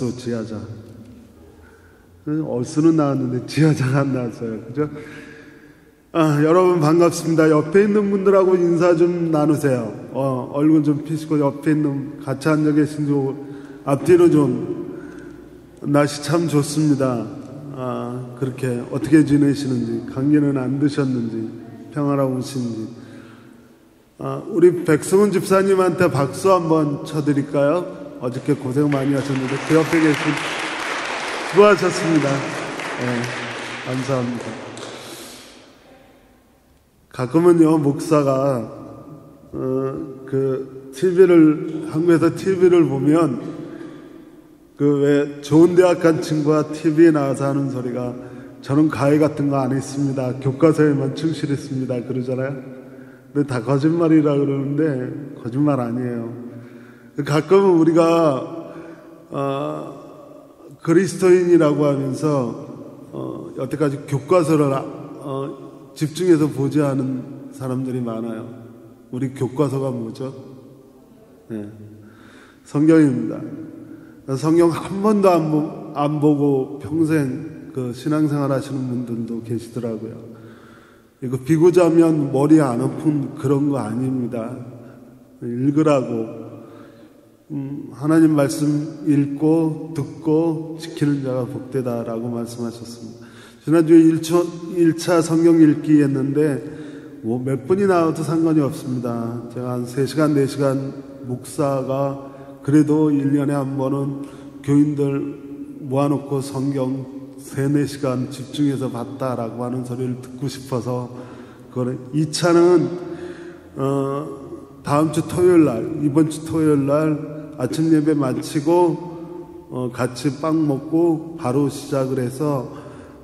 얼쑤 지하자. 얼쑤는 나왔는데 지하자가 안 나왔어요. 그죠? 여러분 반갑습니다. 옆에 있는 분들하고 인사 좀 나누세요. 얼굴 좀 피시고 옆에 있는 같이 앉아 계신 분 앞뒤로 좀. 날씨 참 좋습니다. 그렇게 어떻게 지내시는지, 감기는 안 드셨는지, 평화로우신지. 우리 백승훈 집사님한테 박수 한번 쳐드릴까요? 어저께 고생 많이 하셨는데 그 옆에 계신 수고하셨습니다. 네, 감사합니다. 가끔은요, 목사가 한국에서 TV를 보면 왜 좋은 대학 간 친구가 TV에 나와서 하는 소리가 저는 과외 같은 거 안 했습니다. 교과서에만 충실했습니다. 그러잖아요. 근데 다 거짓말이라 그러는데 거짓말 아니에요. 가끔은 우리가 그리스도인이라고 하면서 여태까지 교과서를 집중해서 보지 않은 사람들이 많아요. 우리 교과서가 뭐죠? 네, 성경입니다. 성경 한 번도 안 보고 평생 신앙생활 하시는 분들도 계시더라고요. 이거 비고자면 머리 안 아픈 그런 거 아닙니다. 읽으라고. 하나님 말씀 읽고 듣고 지키는 자가 복되다라고 말씀하셨습니다. 지난주에 1차 성경 읽기 했는데 몇 분이 나와도 상관이 없습니다. 제가 한 3시간, 4시간 목사가 그래도 1년에 한 번은 교인들 모아놓고 성경 3, 4시간 집중해서 봤다라고 하는 소리를 듣고 싶어서 2차는 다음 주 토요일 날, 이번 주 토요일 날 아침 예배 마치고 같이 빵 먹고 바로 시작을 해서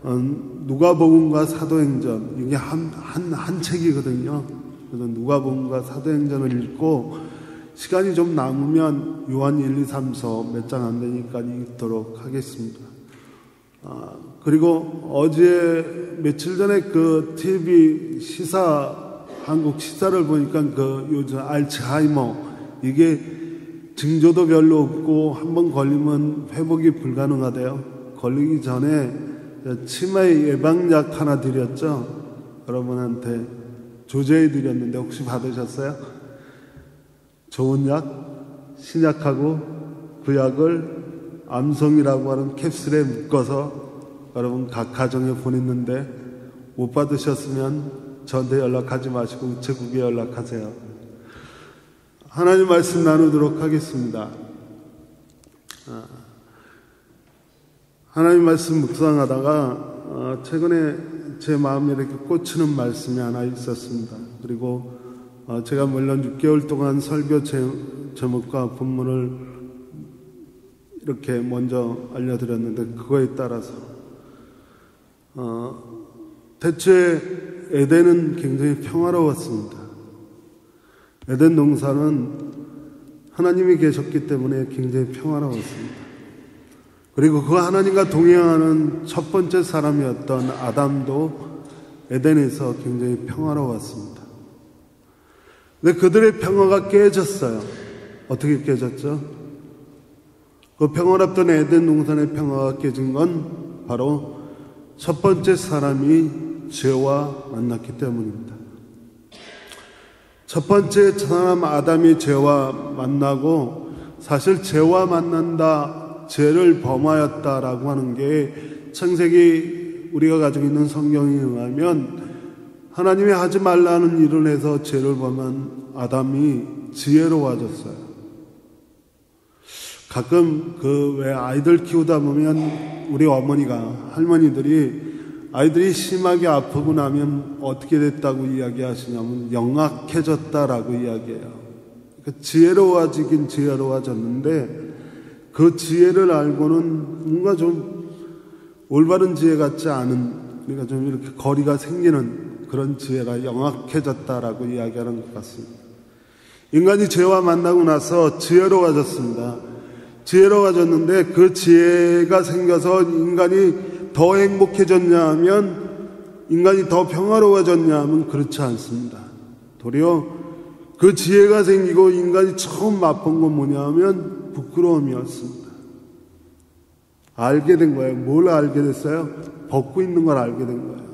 누가복음과 사도행전, 이게 한 책이거든요. 그래서 누가복음과 사도행전을 읽고 시간이 좀 남으면 요한 1, 2, 3, 4 몇 장 안 되니까 읽도록 하겠습니다. 그리고 어제 며칠 전에 TV 한국 시사를 보니까 요즘 알츠하이머, 이게 징조도 별로 없고 한번 걸리면 회복이 불가능하대요. 걸리기 전에 치매 예방약 하나 드렸죠. 여러분한테 조제해 드렸는데 혹시 받으셨어요? 좋은 약, 신약하고 그 약을 암송이라고 하는 캡슐에 묶어서 여러분 각 가정에 보냈는데 못 받으셨으면 저한테 연락하지 마시고 우체국에 연락하세요. 하나님 말씀 나누도록 하겠습니다. 하나님 말씀 묵상하다가 최근에 제 마음에 이렇게 꽂히는 말씀이 하나 있었습니다. 그리고 제가 물론 6개월 동안 설교 제목과 본문을 이렇게 먼저 알려드렸는데 그거에 따라서 대체 에덴은 굉장히 평화로웠습니다. 에덴 동산은 하나님이 계셨기 때문에 굉장히 평화로웠습니다. 그리고 그 하나님과 동행하는 첫 번째 사람이었던 아담도 에덴에서 굉장히 평화로웠습니다. 근데 그들의 평화가 깨졌어요. 어떻게 깨졌죠? 그 평화롭던 에덴 동산의 평화가 깨진 건 바로 첫 번째 사람이 죄와 만났기 때문입니다. 첫 번째 사람 아담이 죄와 만나고, 사실 죄와 만난다, 죄를 범하였다라고 하는 게 창세기 우리가 가지고 있는 성경에 의하면 하나님이 하지 말라는 일을 해서 죄를 범한 아담이 지혜로워졌어요. 가끔 왜 아이들 키우다 보면 우리 어머니가, 할머니들이 아이들이 심하게 아프고 나면 어떻게 됐다고 이야기하시냐면 영악해졌다라고 이야기해요. 그러니까 지혜로워지긴 지혜로워졌는데 그 지혜를 알고는 뭔가 좀 올바른 지혜 같지 않은, 그러니까 좀 이렇게 거리가 생기는 그런 지혜가 영악해졌다라고 이야기하는 것 같습니다. 인간이 죄와 만나고 나서 지혜로워졌습니다. 지혜로워졌는데 그 지혜가 생겨서 인간이 더 행복해졌냐 하면, 인간이 더 평화로워졌냐 하면 그렇지 않습니다. 도리어 그 지혜가 생기고 인간이 처음 맛본 건 뭐냐 하면 부끄러움이었습니다. 알게 된 거예요. 뭘 알게 됐어요? 벗고 있는 걸 알게 된 거예요.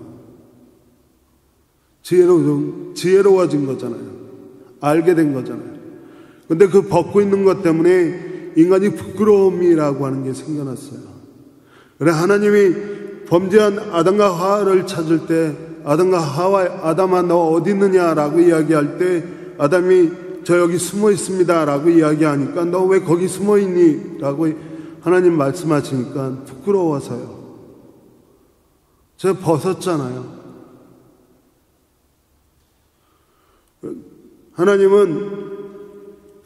지혜로워진 거잖아요. 알게 된 거잖아요. 근데 그 벗고 있는 것 때문에 인간이 부끄러움이라고 하는 게 생겨났어요. 그래 하나님이 범죄한 아담과 하와를 찾을 때 아담아 너 어디 있느냐라고 이야기할 때 아담이 저 여기 숨어 있습니다 라고 이야기하니까 너 왜 거기 숨어 있니? 라고 하나님 말씀하시니까 부끄러워서요. 제가 벗었잖아요. 하나님은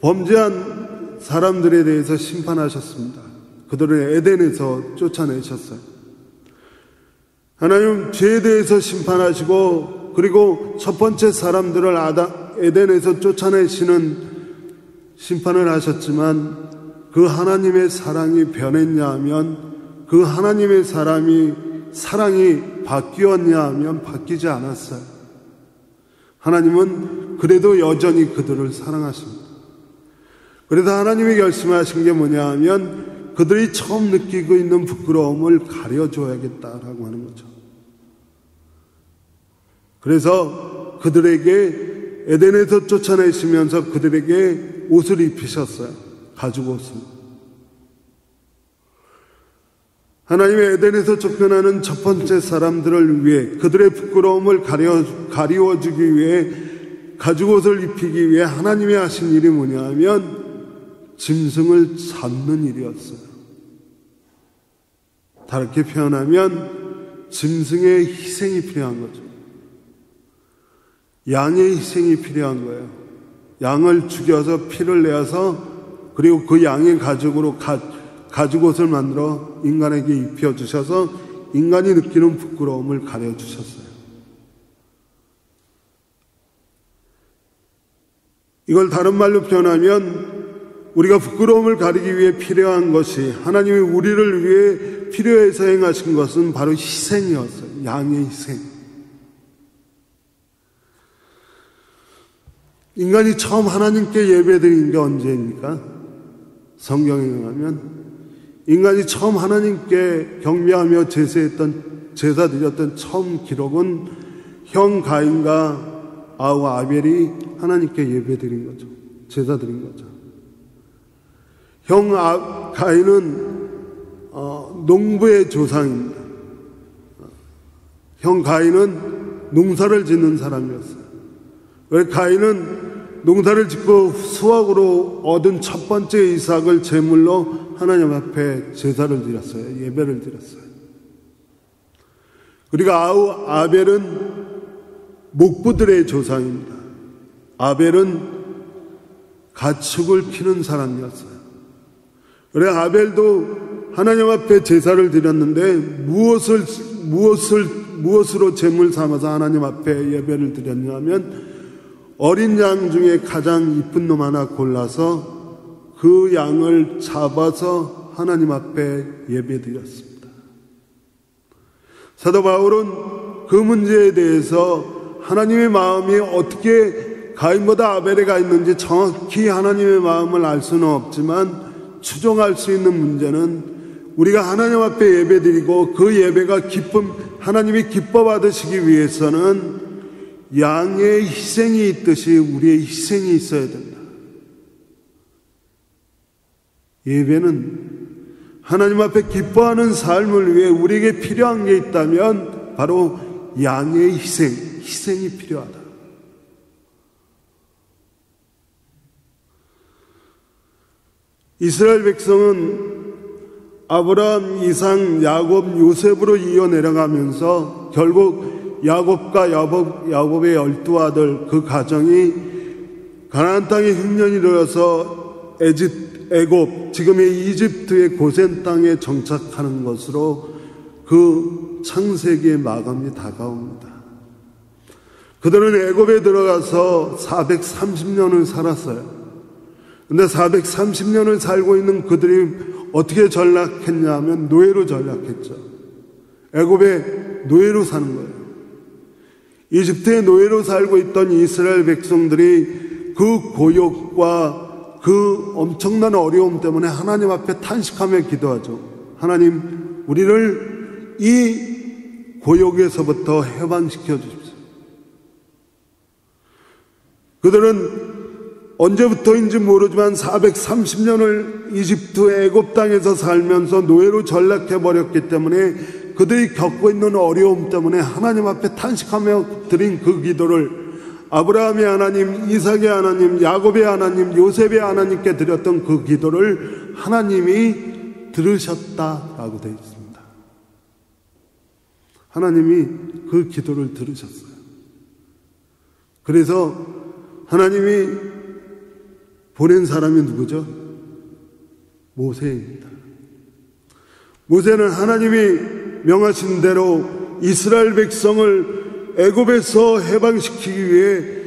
범죄한 사람들에 대해서 심판하셨습니다. 그들을 에덴에서 쫓아내셨어요. 하나님은 죄에 대해서 심판하시고 그리고 첫 번째 사람들을 에덴에서 쫓아내시는 심판을 하셨지만 그 하나님의 사랑이 변했냐 하면 그 하나님의 사랑이 바뀌었냐 하면 바뀌지 않았어요. 하나님은 그래도 여전히 그들을 사랑하십니다. 그래서 하나님이 결심하신 게 뭐냐 하면 그들이 처음 느끼고 있는 부끄러움을 가려줘야겠다라고 하는 거죠. 그래서 그들에게 에덴에서 쫓아내시면서 그들에게 옷을 입히셨어요. 가죽 옷을. 하나님의 에덴에서 쫓겨나는 첫 번째 사람들을 위해 그들의 부끄러움을 가리워주기 위해 가죽 옷을 입히기 위해 하나님이 하신 일이 뭐냐 하면 짐승을 잡는 일이었어요. 다르게 표현하면 짐승의 희생이 필요한 거죠. 양의 희생이 필요한 거예요. 양을 죽여서 피를 내어서 그리고 그 양의 가죽으로 가죽 옷을 만들어 인간에게 입혀주셔서 인간이 느끼는 부끄러움을 가려주셨어요. 이걸 다른 말로 표현하면 우리가 부끄러움을 가리기 위해 필요한 것이 하나님이 우리를 위해 필요해서 행하신 것은 바로 희생이었어요. 양의 희생. 인간이 처음 하나님께 예배드린 게 언제입니까? 성경에 의하면 인간이 처음 하나님께 경배하며 제사 드렸던 처음 기록은 형 가인과 아우 아벨이 하나님께 예배드린 거죠. 제사 드린 거죠. 형 가인은 농부의 조상입니다. 형 가인은 농사를 짓는 사람이었어요. 왜 가인은 농사를 짓고 수확으로 얻은 첫 번째 이삭을 제물로 하나님 앞에 제사를 드렸어요. 예배를 드렸어요. 그리고 아벨은 목부들의 조상입니다. 아벨은 가축을 키는 사람이었어요. 그래 아벨도 하나님 앞에 제사를 드렸는데 무엇으로 제물 삼아서 하나님 앞에 예배를 드렸냐면 어린 양 중에 가장 이쁜 놈 하나 골라서 그 양을 잡아서 하나님 앞에 예배 드렸습니다. 사도 바울은 그 문제에 대해서 하나님의 마음이 어떻게 가인보다 아벨에 가 있는지 정확히 하나님의 마음을 알 수는 없지만 추정할 수 있는 문제는 우리가 하나님 앞에 예배드리고 그 예배가 하나님이 기뻐 받으시기 위해서는 양의 희생이 있듯이 우리의 희생이 있어야 된다. 예배는 하나님 앞에 기뻐하는 삶을 위해 우리에게 필요한 게 있다면 바로 양의 희생이 필요하다. 이스라엘 백성은 아브라함, 이삭, 야곱, 요셉으로 이어 내려가면서 결국 야곱과 야곱의 12아들 그 가정이 가나안 땅에 흉년이 들어서 애굽, 지금의 이집트의 고센 땅에 정착하는 것으로 그 창세기의 마감이 다가옵니다. 그들은 애굽에 들어가서 430년을 살았어요. 근데 430년을 살고 있는 그들이 어떻게 전락했냐 하면 노예로 전락했죠. 애굽에 노예로 사는 거예요. 이집트의 노예로 살고 있던 이스라엘 백성들이 그 고욕과 그 엄청난 어려움 때문에 하나님 앞에 탄식하며 기도하죠. 하나님, 우리를 이 고역에서부터 해방시켜 주십시오. 그들은 언제부터인지 모르지만 430년을 이집트 애굽 땅에서 살면서 노예로 전락해 버렸기 때문에 그들이 겪고 있는 어려움 때문에 하나님 앞에 탄식하며 드린 그 기도를 아브라함의 하나님, 이삭의 하나님, 야곱의 하나님, 요셉의 하나님께 드렸던 그 기도를 하나님이 들으셨다라고 되어 있습니다. 하나님이 그 기도를 들으셨어요. 그래서 하나님이 보낸 사람이 누구죠? 모세입니다. 모세는 하나님이 명하신 대로 이스라엘 백성을 애굽에서 해방시키기 위해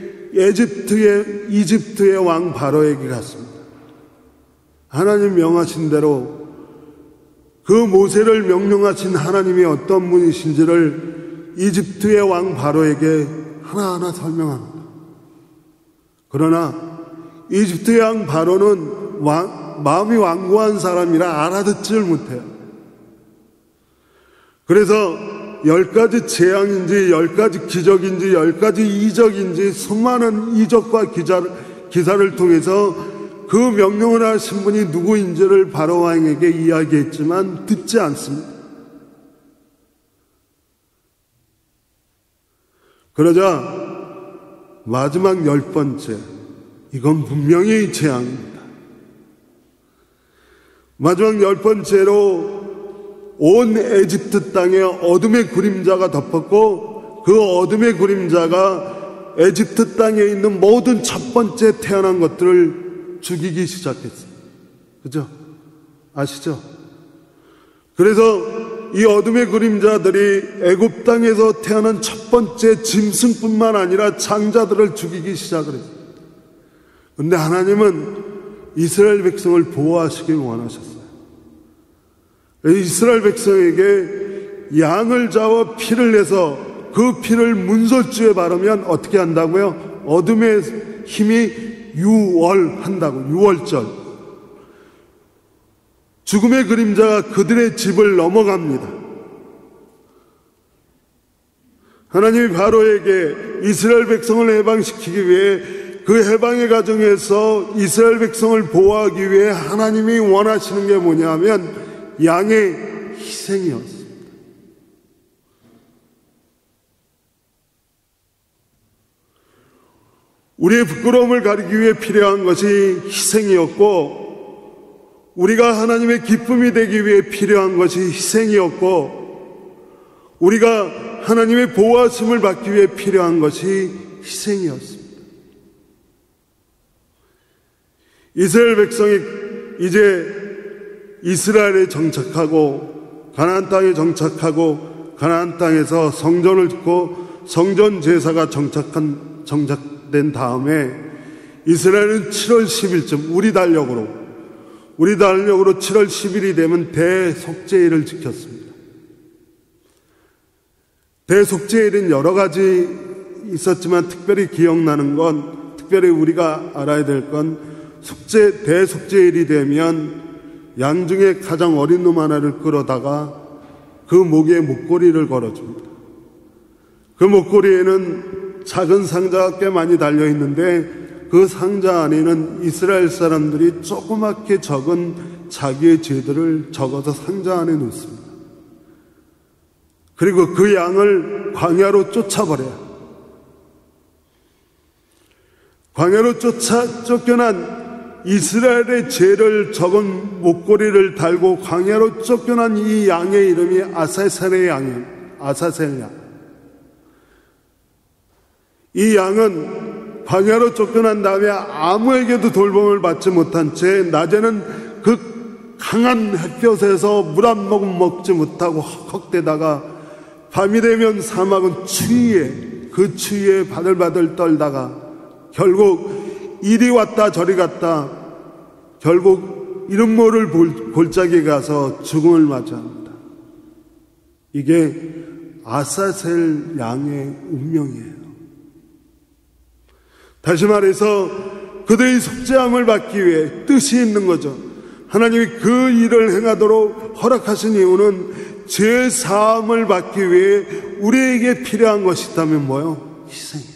이집트의 왕 바로에게 갔습니다. 하나님 명하신 대로 그 모세를 명령하신 하나님이 어떤 분이신지를 이집트의 왕 바로에게 하나하나 설명합니다. 그러나 이집트의 왕 바로는 마음이 완고한 사람이라 알아듣지를 못해요. 그래서 10가지 재앙인지 10가지 기적인지 10가지 이적인지 수많은 이적과 기사를 통해서 그 명령을 하신 분이 누구인지를 바로 왕에게 이야기했지만 듣지 않습니다. 그러자 마지막 10번째, 이건 분명히 재앙입니다. 마지막 10번째로 온 에집트 땅에 어둠의 그림자가 덮었고 그 어둠의 그림자가 에집트 땅에 있는 모든 첫 번째 태어난 것들을 죽이기 시작했어요. 그죠? 아시죠? 그래서 이 어둠의 그림자들이 애굽 땅에서 태어난 첫 번째 짐승뿐만 아니라 장자들을 죽이기 시작을 했어요. 그런데 하나님은 이스라엘 백성을 보호하시길 원하셨어요. 이스라엘 백성에게 양을 잡아 피를 내서 그 피를 문설주에 바르면 어떻게 한다고요? 어둠의 힘이 유월한다고. 유월절. 죽음의 그림자가 그들의 집을 넘어갑니다. 하나님이 바로에게 이스라엘 백성을 해방시키기 위해 그 해방의 과정에서 이스라엘 백성을 보호하기 위해 하나님이 원하시는 게 뭐냐면 양의 희생이었습니다. 우리의 부끄러움을 가리기 위해 필요한 것이 희생이었고, 우리가 하나님의 기쁨이 되기 위해 필요한 것이 희생이었고, 우리가 하나님의 보호하심을 받기 위해 필요한 것이 희생이었습니다. 이스라엘 백성이 이제 이스라엘에 정착하고 가나안 땅에 정착하고 가나안 땅에서 성전을 짓고 성전 제사가 정착된 다음에 이스라엘은 7월 10일쯤 우리 달력으로 7월 10일이 되면 대속죄일을 지켰습니다. 대속죄일은 여러 가지 있었지만 특별히 기억나는 건, 특별히 우리가 알아야 될 건 대속죄일이 되면 양 중에 가장 어린 놈 하나를 끌어다가 그 목에 목걸이를 걸어줍니다. 그 목걸이에는 작은 상자가 꽤 많이 달려있는데 그 상자 안에는 이스라엘 사람들이 조그맣게 적은 자기의 죄들을 적어서 상자 안에 놓습니다. 그리고 그 양을 광야로 쫓아버려요. 광야로 쫓겨난 이스라엘의 죄를 적은 목걸이를 달고 광야로 쫓겨난 이 양의 이름이 아사셀의 양이에요. 아사셀 양. 이 양은 광야로 쫓겨난 다음에 아무에게도 돌봄을 받지 못한 채 낮에는 그 강한 햇볕에서 물 한 모금 먹지 못하고 헉헉대다가 밤이 되면 사막은 그 추위에 바들바들 떨다가 결국 이리 왔다 저리 갔다 결국 이름 모를 골짜기에 가서 죽음을 맞이합니다. 이게 아사셀 양의 운명이에요. 다시 말해서 그들의 속죄함을 받기 위해 뜻이 있는 거죠. 하나님이 그 일을 행하도록 허락하신 이유는 죄 사함을 받기 위해 우리에게 필요한 것이 있다면 뭐요? 희생이요.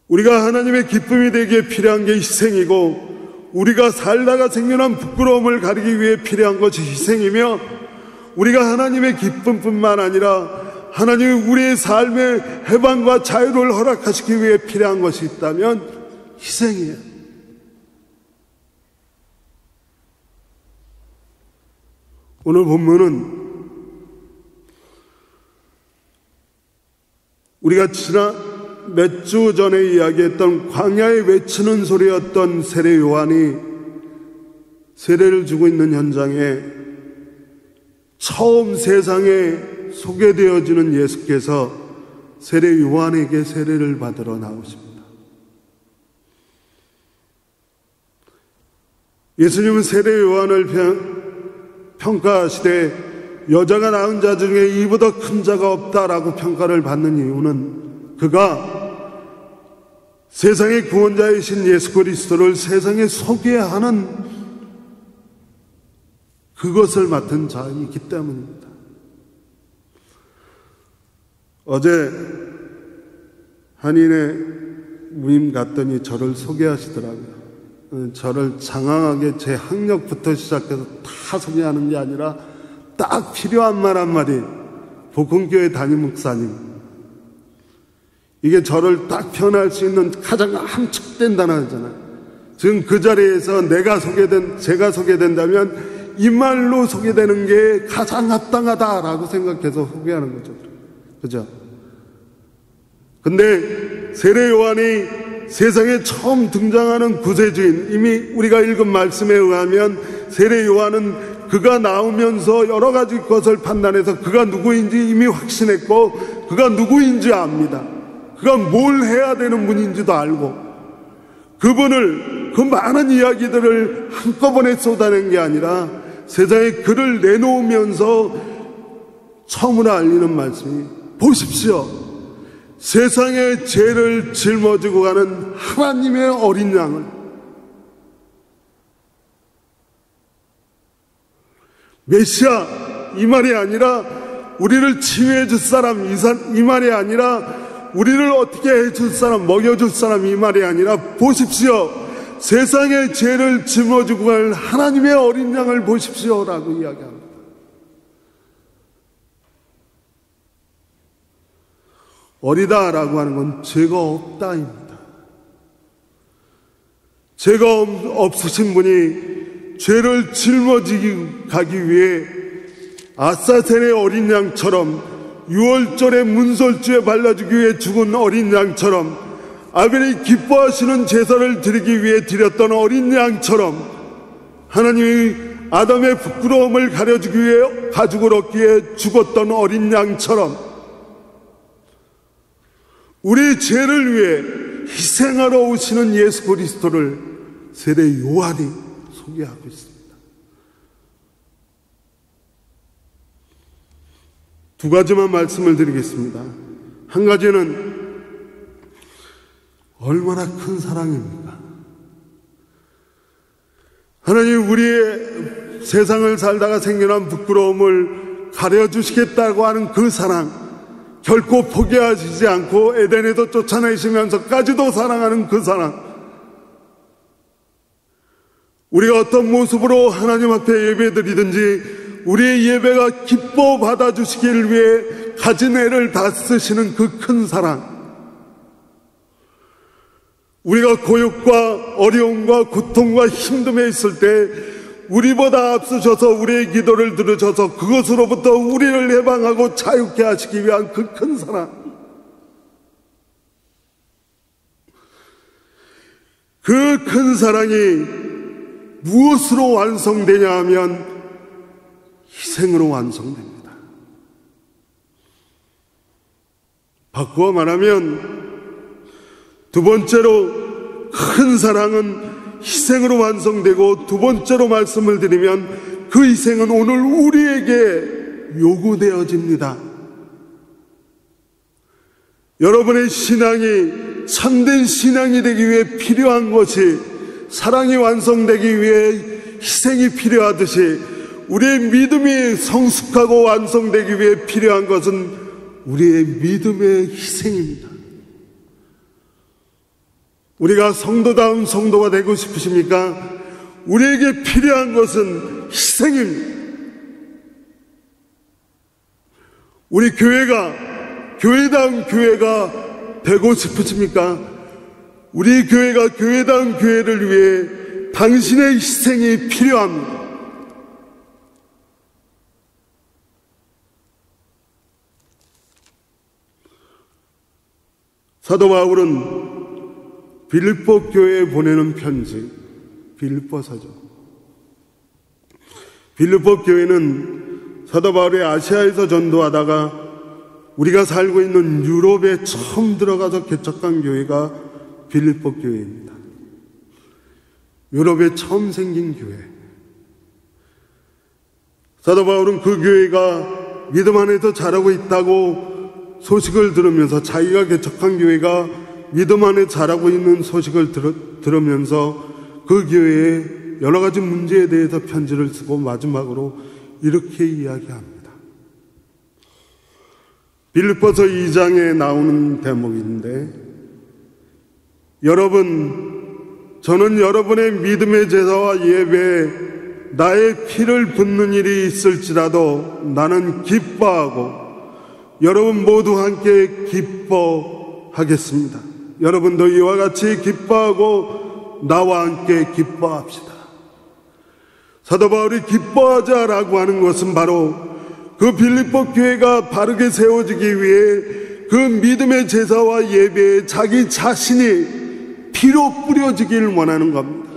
우리가 하나님의 기쁨이 되기에 필요한 게 희생이고, 우리가 살다가 생겨난 부끄러움을 가리기 위해 필요한 것이 희생이며, 우리가 하나님의 기쁨뿐만 아니라 하나님이 우리의 삶의 해방과 자유를 허락하시기 위해 필요한 것이 있다면 희생이에요. 오늘 본문은 우리가 지난 몇 주 전에 이야기했던 광야에 외치는 소리였던 세례 요한이 세례를 주고 있는 현장에 처음 세상에 소개되어지는 예수께서 세례 요한에게 세례를 받으러 나오십니다. 예수님은 세례 요한을 평가하시되 여자가 낳은 자 중에 이보다 큰 자가 없다라고 평가를 받는 이유는 그가 세상의 구원자이신 예수 그리스도를 세상에 소개하는 그것을 맡은 자이기 때문입니다. 어제 한인의 무임 갔더니 저를 소개하시더라고요. 저를 장황하게 제 학력부터 시작해서 다 소개하는 게 아니라 딱 필요한 말 한마디, 복음교회 담임 목사님, 이게 저를 딱 표현할 수 있는 가장 함축된 단어잖아요. 지금 그 자리에서 제가 소개된다면 이 말로 소개되는 게 가장 합당하다라고 생각해서 소개하는 거죠. 그죠? 근데 세례 요한이 세상에 처음 등장하는 구세주인, 이미 우리가 읽은 말씀에 의하면 세례 요한은 그가 나오면서 여러 가지 것을 판단해서 그가 누구인지 이미 확신했고, 그가 누구인지 압니다. 그가 뭘 해야 되는 분인지도 알고, 그분을, 그 많은 이야기들을 한꺼번에 쏟아낸 게 아니라 세상에 그를 내놓으면서 처음으로 알리는 말씀이, 보십시오, 세상의 죄를 짊어지고 가는 하나님의 어린 양을, 메시아 이 말이 아니라 우리를 치유해 줄 사람 이 말이 아니라 우리를 어떻게 해줄 사람, 먹여줄 사람 이 말이 아니라, 보십시오, 세상의 죄를 짊어지고 갈 하나님의 어린 양을 보십시오라고 이야기합니다. 어리다라고 하는 건 죄가 없다입니다. 죄가 없으신 분이 죄를 짊어지기 가기 위해 아사셀의 어린 양처럼, 유월절에 문설주에 발라주기 위해 죽은 어린 양처럼, 아벨이 기뻐하시는 제사를 드리기 위해 드렸던 어린 양처럼, 하나님이 아담의 부끄러움을 가려주기 위해 가죽을 얻기 위해 죽었던 어린 양처럼 우리 죄를 위해 희생하러 오시는 예수 그리스도를 세례 요한이 소개하고 있습니다. 두 가지만 말씀을 드리겠습니다. 한 가지는 얼마나 큰 사랑입니까? 하나님, 우리의 세상을 살다가 생겨난 부끄러움을 가려주시겠다고 하는 그 사랑, 결코 포기하시지 않고 에덴에도 쫓아내시면서까지도 사랑하는 그 사랑, 우리가 어떤 모습으로 하나님 앞에 예배드리든지 우리의 예배가 기뻐 받아주시기를 위해 가진 애를 다 쓰시는 그 큰 사랑, 우리가 고역과 어려움과 고통과 힘듦에 있을 때 우리보다 앞서셔서 우리의 기도를 들으셔서 그것으로부터 우리를 해방하고 자유케 하시기 위한 그 큰 사랑, 그 큰 사랑이 무엇으로 완성되냐 하면 희생으로 완성됩니다. 바꾸어 말하면 두 번째로 큰 사랑은 희생으로 완성되고, 두 번째로 말씀을 드리면 그 희생은 오늘 우리에게 요구되어집니다. 여러분의 신앙이 참된 신앙이 되기 위해 필요한 것이, 사랑이 완성되기 위해 희생이 필요하듯이 우리의 믿음이 성숙하고 완성되기 위해 필요한 것은 우리의 믿음의 희생입니다. 우리가 성도다운 성도가 되고 싶으십니까? 우리에게 필요한 것은 희생입니다. 우리 교회가 교회다운 교회가 되고 싶으십니까? 우리 교회가 교회다운 교회를 위해 당신의 희생이 필요합니다. 사도 바울은 빌립보 교회에 보내는 편지, 빌립보서죠. 빌립보 교회는 사도 바울이 아시아에서 전도하다가 우리가 살고 있는 유럽에 처음 들어가서 개척한 교회가 빌립보 교회입니다. 유럽에 처음 생긴 교회. 사도 바울은 그 교회가 믿음 안에서 자라고 있다고 소식을 들으면서, 자기가 개척한 교회가 믿음 안에 자라고 있는 소식을 들으면서 그 교회에 여러 가지 문제에 대해서 편지를 쓰고 마지막으로 이렇게 이야기합니다. 빌립보서 2장에 나오는 대목인데, 여러분, 저는 여러분의 믿음의 제사와 예배에 나의 피를 붓는 일이 있을지라도 나는 기뻐하고 여러분 모두 함께 기뻐하겠습니다. 여러분도 이와 같이 기뻐하고 나와 함께 기뻐합시다. 사도 바울이 기뻐하자라고 하는 것은 바로 그 빌립보 교회가 바르게 세워지기 위해 그 믿음의 제사와 예배에 자기 자신이 피로 뿌려지길 원하는 겁니다.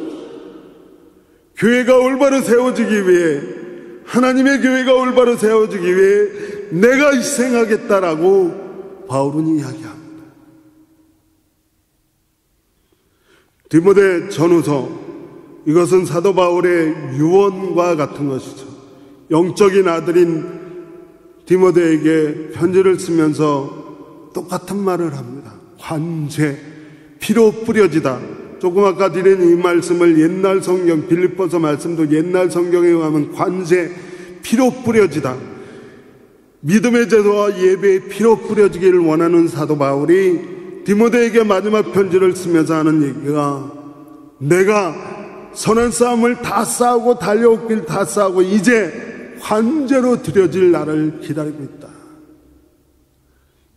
교회가 올바로 세워지기 위해, 하나님의 교회가 올바로 세워지기 위해 내가 희생하겠다라고 바울은 이야기합니다. 디모데 전후서, 이것은 사도 바울의 유언과 같은 것이죠. 영적인 아들인 디모데에게 편지를 쓰면서 똑같은 말을 합니다. 관죄, 피로 뿌려지다. 조금 아까 드린 이 말씀을 옛날 성경, 빌립보서 말씀도 옛날 성경에 의하면 관죄, 피로 뿌려지다. 믿음의 제도와 예배에 피로 뿌려지기를 원하는 사도 바울이 디모데에게 마지막 편지를 쓰면서 하는 얘기가, 내가 선한 싸움을 다 싸우고 달려올 길 다 싸우고 이제 관죄로 드려질 날을 기다리고 있다.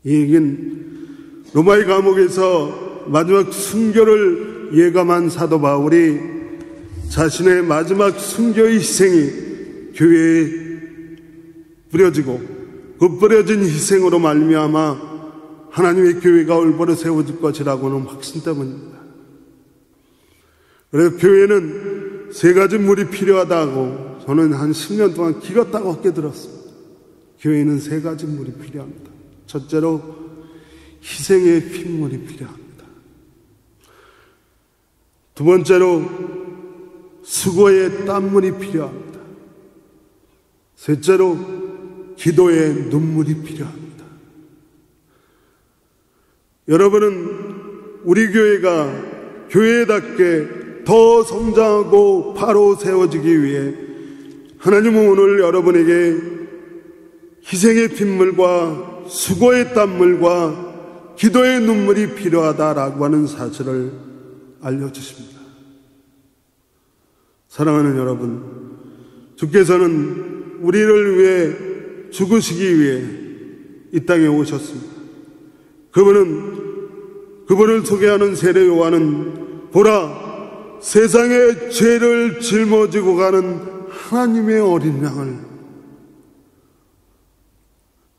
이 얘기는 로마의 감옥에서 마지막 순교를 예감한 사도 바울이 자신의 마지막 순교의 희생이 교회에 뿌려지고 그 뿌려진 희생으로 말미암아 하나님의 교회가 올바로 세워질 것이라고는 확신 때문입니다. 그래서 교회는 세 가지 물이 필요하다고 저는 한 10년 동안 기가 따갑게 들었습니다. 교회는 세 가지 물이 필요합니다. 첫째로 희생의 핏물이 필요합니다. 두 번째로 수고의 땀물이 필요합니다. 셋째로 기도의 눈물이 필요합니다. 여러분은 우리 교회가 교회답게 더 성장하고 바로 세워지기 위해 하나님은 오늘 여러분에게 희생의 핏물과 수고의 땀물과 기도의 눈물이 필요하다라고 하는 사실을 알려주십니다. 사랑하는 여러분, 주께서는 우리를 위해 죽으시기 위해 이 땅에 오셨습니다. 그분을 소개하는 세례 요한은 보라, 세상의 죄를 짊어지고 가는 하나님의 어린 양을,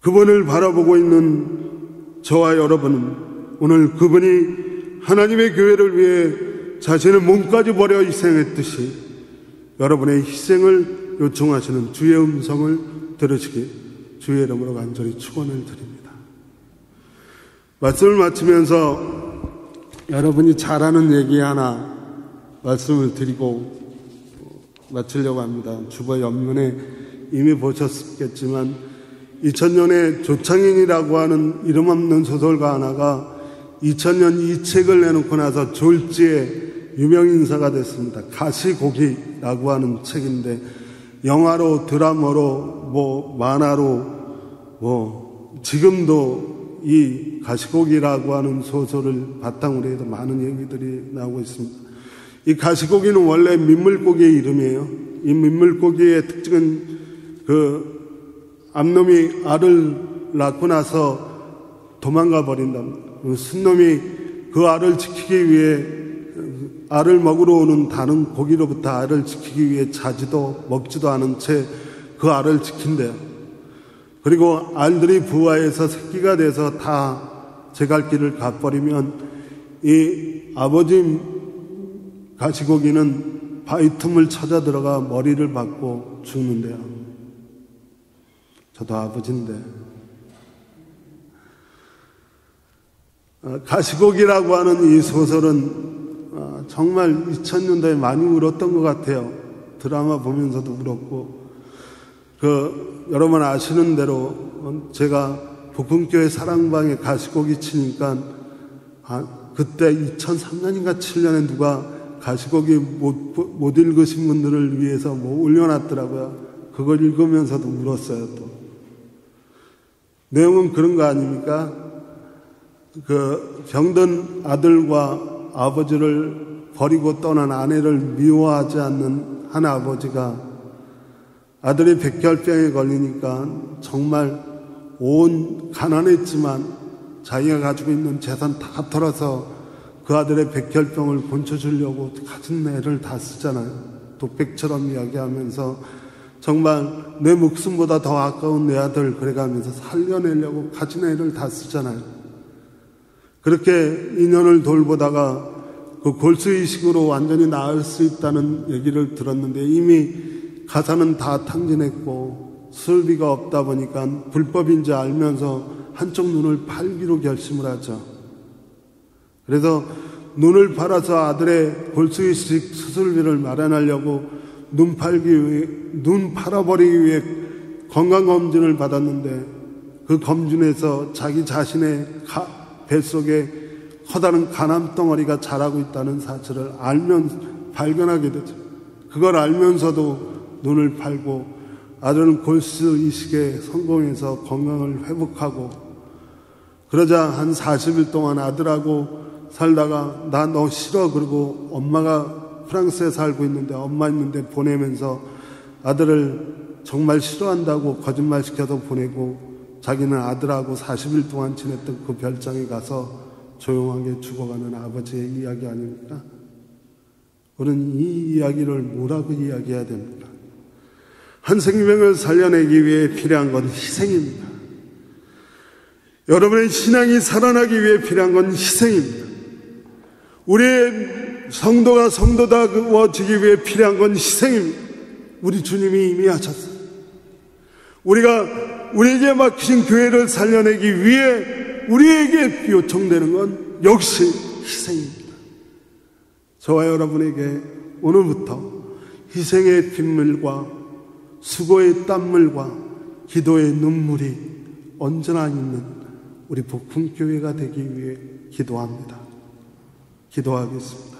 그분을 바라보고 있는 저와 여러분은 오늘 그분이 하나님의 교회를 위해 자신의 몸까지 버려 희생했듯이 여러분의 희생을 요청하시는 주의 음성을 들으시기 주의 이름으로 간절히 축원을 드립니다. 말씀을 마치면서 여러분이 잘하는 얘기 하나 말씀을 드리고 마치려고 합니다. 주보 옆면에 이미 보셨겠지만 2000년에 조창인이라고 하는 이름 없는 소설가 하나가 2000년 이 책을 내놓고 나서 졸지에 유명인사가 됐습니다. 가시고기라고 하는 책인데 영화로, 드라마로, 만화로, 지금도 이 가시고기라고 하는 소설을 바탕으로 해서 많은 얘기들이 나오고 있습니다. 이 가시고기는 원래 민물고기의 이름이에요. 이 민물고기의 특징은 암놈이 알을 낳고 나서 도망가 버린답니다. 순놈이 그 알을 지키기 위해 알을 먹으러 오는 다른 고기로부터 알을 지키기 위해 자지도 먹지도 않은 채 그 알을 지킨대요. 그리고 알들이 부화해서 새끼가 돼서 다 제 갈 길을 가버리면 이 아버지 가시고기는 바위 틈을 찾아 들어가 머리를 박고 죽는데요. 저도 아버지인데. 가시고기라고 하는 이 소설은 정말 2000년대에 많이 울었던 것 같아요. 드라마 보면서도 울었고. 여러분 아시는 대로 제가 복음교회 사랑방에 가시고기 치니까 그때 2003년인가 7년에 누가 가시고기 못 읽으신 분들을 위해서 올려놨더라고요. 그걸 읽으면서도 울었어요. 또 내용은 그런 거 아닙니까? 병든 아들과 아버지를 버리고 떠난 아내를 미워하지 않는 한 아버지가 아들이 백혈병에 걸리니까 정말 가난했지만 자기가 가지고 있는 재산 다 털어서 그 아들의 백혈병을 고쳐주려고 가진 애를 다 쓰잖아요. 독백처럼 이야기하면서 정말 내 목숨보다 더 아까운 내 아들 그래가면서 살려내려고 가진 애를 다 쓰잖아요. 그렇게 인연을 돌보다가 그 골수이식으로 완전히 나을 수 있다는 얘기를 들었는데 이미 가사는 다 탕진했고 수술비가 없다 보니까 불법인지 알면서 한쪽 눈을 팔기로 결심을 하죠. 그래서 눈을 팔아서 아들의 골수이식 수술비를 마련하려고 눈 팔아버리기 위해 건강검진을 받았는데 그 검진에서 자기 자신의 뱃속에 커다란 간암덩어리가 자라고 있다는 사실을 발견하게 되죠. 그걸 알면서도 눈을 팔고 아들은 골수이식에 성공해서 건강을 회복하고 그러자 한 40일 동안 아들하고 살다가 나 너 싫어 그러고 엄마가 프랑스에 살고 있는데 엄마 있는데 보내면서 아들을 정말 싫어한다고 거짓말시켜서 보내고 자기는 아들하고 40일 동안 지냈던 그 별장에 가서 조용하게 죽어가는 아버지의 이야기 아닙니까? 우리는 이 이야기를 뭐라고 이야기해야 됩니까? 한 생명을 살려내기 위해 필요한 건 희생입니다. 여러분의 신앙이 살아나기 위해 필요한 건 희생입니다. 우리의 성도가 성도다워지기 위해 필요한 건 희생입니다. 우리 주님이 이미 하셨어요. 우리에게 맡기신 교회를 살려내기 위해 우리에게 요청되는 건 역시 희생입니다. 저와 여러분에게 오늘부터 희생의 빗물과 수고의 땀물과 기도의 눈물이 언제나 있는 우리 복음교회가 되기 위해 기도합니다. 기도하겠습니다.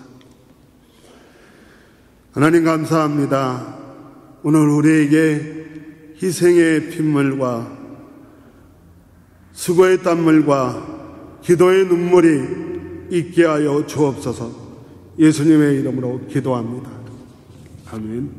하나님 감사합니다. 오늘 우리에게 희생의 핏물과 수고의 땀물과 기도의 눈물이 있게 하여 주옵소서. 예수님의 이름으로 기도합니다. 아멘.